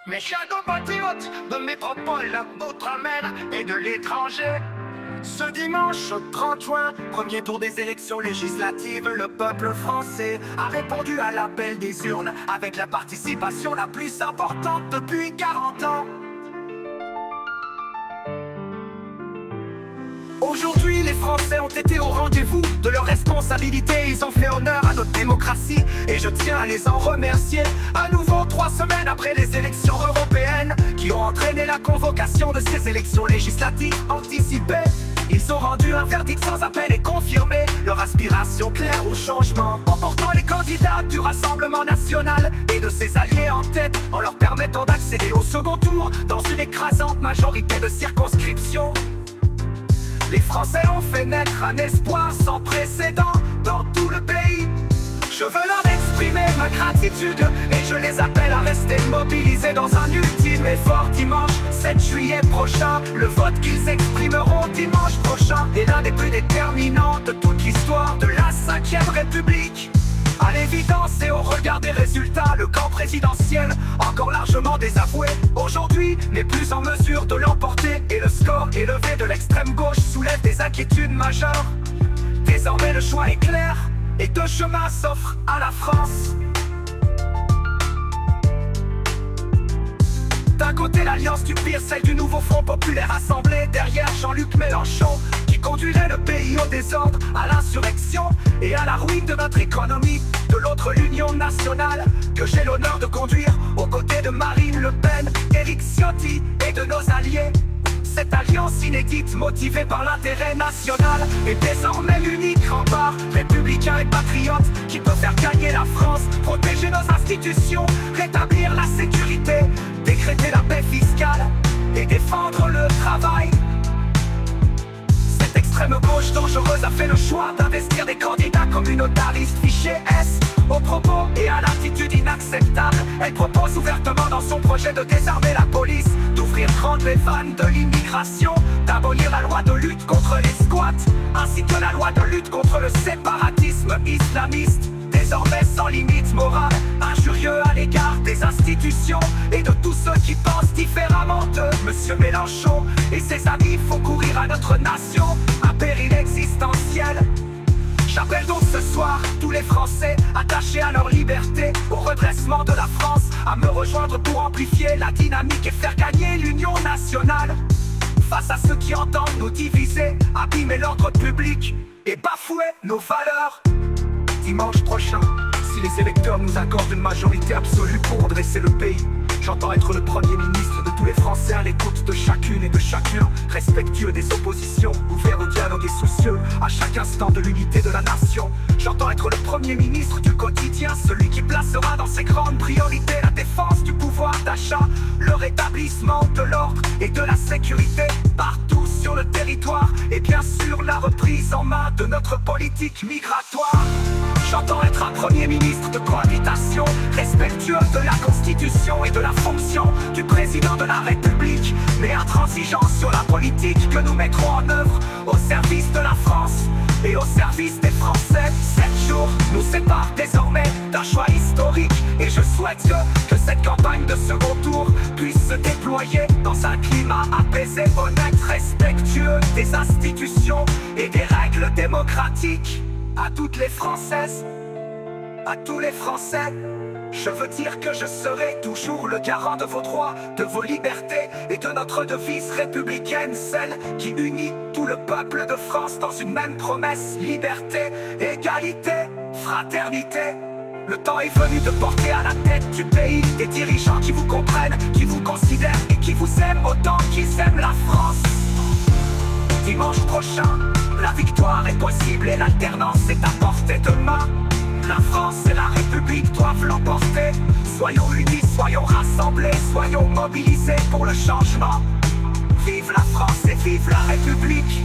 Mes chers compatriotes de métropole, d'outre-mer et de l'étranger, ce dimanche 30 juin, premier tour des élections législatives, le peuple français a répondu à l'appel des urnes avec la participation la plus importante depuis 40 ans. Aujourd'hui, les Français ont été au rendez-vous de leurs responsabilités. Ils ont fait honneur à notre démocratie et je tiens à les en remercier. À nouveau, 3 semaines après les élections européennes qui ont entraîné la convocation de ces élections législatives anticipées, ils ont rendu un verdict sans appel et confirmé leur aspiration claire au changement, en portant les candidats du Rassemblement national et de ses alliés en tête, en leur permettant d'accéder au second tour dans une écrasante majorité de circonscriptions. Les Français ont fait naître un espoir sans précédent dans tout le pays. Je veux leur exprimer ma gratitude et je les appelle à rester mobilisés dans un ultime effort dimanche 7 juillet prochain. Le vote qu'ils exprimeront dimanche prochain est l'un des plus déterminants de toute l'histoire de la 5e République. À l'évidence et au regard des résultats, le camp présidentiel, encore largement désavoué, aujourd'hui n'est plus en mesure de l'emporter et le score élevé de l'extrême gauche soulève des inquiétudes majeures. Désormais le choix est clair et 2 chemins s'offrent à la France. D'un côté l'alliance du pire, celle du nouveau Front populaire assemblé derrière Jean-Luc Mélenchon, qui conduirait le pays au désordre, à l'insurrection et à la ruine de notre économie. De l'autre, l'Union nationale, que j'ai l'honneur de conduire aux côtés de Marine Le Pen, Éric Ciotti et de nos alliés. Cette alliance inédite, motivée par l'intérêt national, est désormais l'unique rempart républicain et patriote qui peut faire gagner la France, protéger nos institutions, rétablir la sécurité, décréter la paix fiscale et défendre le travail. Cette extrême gauche dangereuse a fait le choix d'investir des candidats communautaristes fichés S. Aux propos et à l'attitude inacceptable, elle propose ouvertement dans son projet de désarmer la police, d'ouvrir grandes les vannes de l'immigration, d'abolir la loi de lutte contre les squats, ainsi que la loi de lutte contre le séparatisme islamiste. Désormais sans limite morale, injurieux à l'égard des institutions et de tous ceux qui pensent différemment de Monsieur Mélenchon et ses amis font courir à notre nation un péril existentiel. J'appelle donc ce soir tous les Français attachés à leur liberté, au redressement de la France, à me rejoindre pour amplifier la dynamique et faire gagner l'union nationale. Face à ceux qui entendent nous diviser, abîmer l'ordre public et bafouer nos valeurs. Dimanche prochain, si les électeurs nous accordent une majorité absolue pour redresser le pays, j'entends être le premier ministre de tous les Français à l'écoute de chacune et de chacun, respectueux des oppositions, ouvert au dialogue et soucieux à chaque instant de l'unité de la nation. J'entends être le premier ministre du quotidien, celui qui placera dans ses grandes priorités la défense du pouvoir d'achat, le rétablissement de l'ordre et de la sécurité partout sur le territoire et bien sûr la reprise en main de notre politique migratoire. J'entends être un premier ministre de cohabitation, respectueux de la Constitution et de la fonction du président de la République, mais intransigeant sur la politique que nous mettrons en œuvre au service de la France et au service des Français. 7 jours nous séparent désormais d'un choix historique et je souhaite que cette campagne de second tour puisse se déployer dans un climat apaisé, honnête, respectueux des institutions et des règles démocratiques. À toutes les Françaises, à tous les Français, je veux dire que je serai toujours le garant de vos droits, de vos libertés et de notre devise républicaine, celle qui unit tout le peuple de France dans une même promesse: liberté, égalité, fraternité. Le temps est venu de porter à la tête du pays des dirigeants qui vous comprennent, qui vous considèrent et qui vous aiment autant qu'ils aiment la France. Dimanche prochain, la victoire est possible et l'alternance est à portée de main. La France et la République doivent l'emporter. Soyons unis, soyons rassemblés, soyons mobilisés pour le changement. Vive la France et vive la République!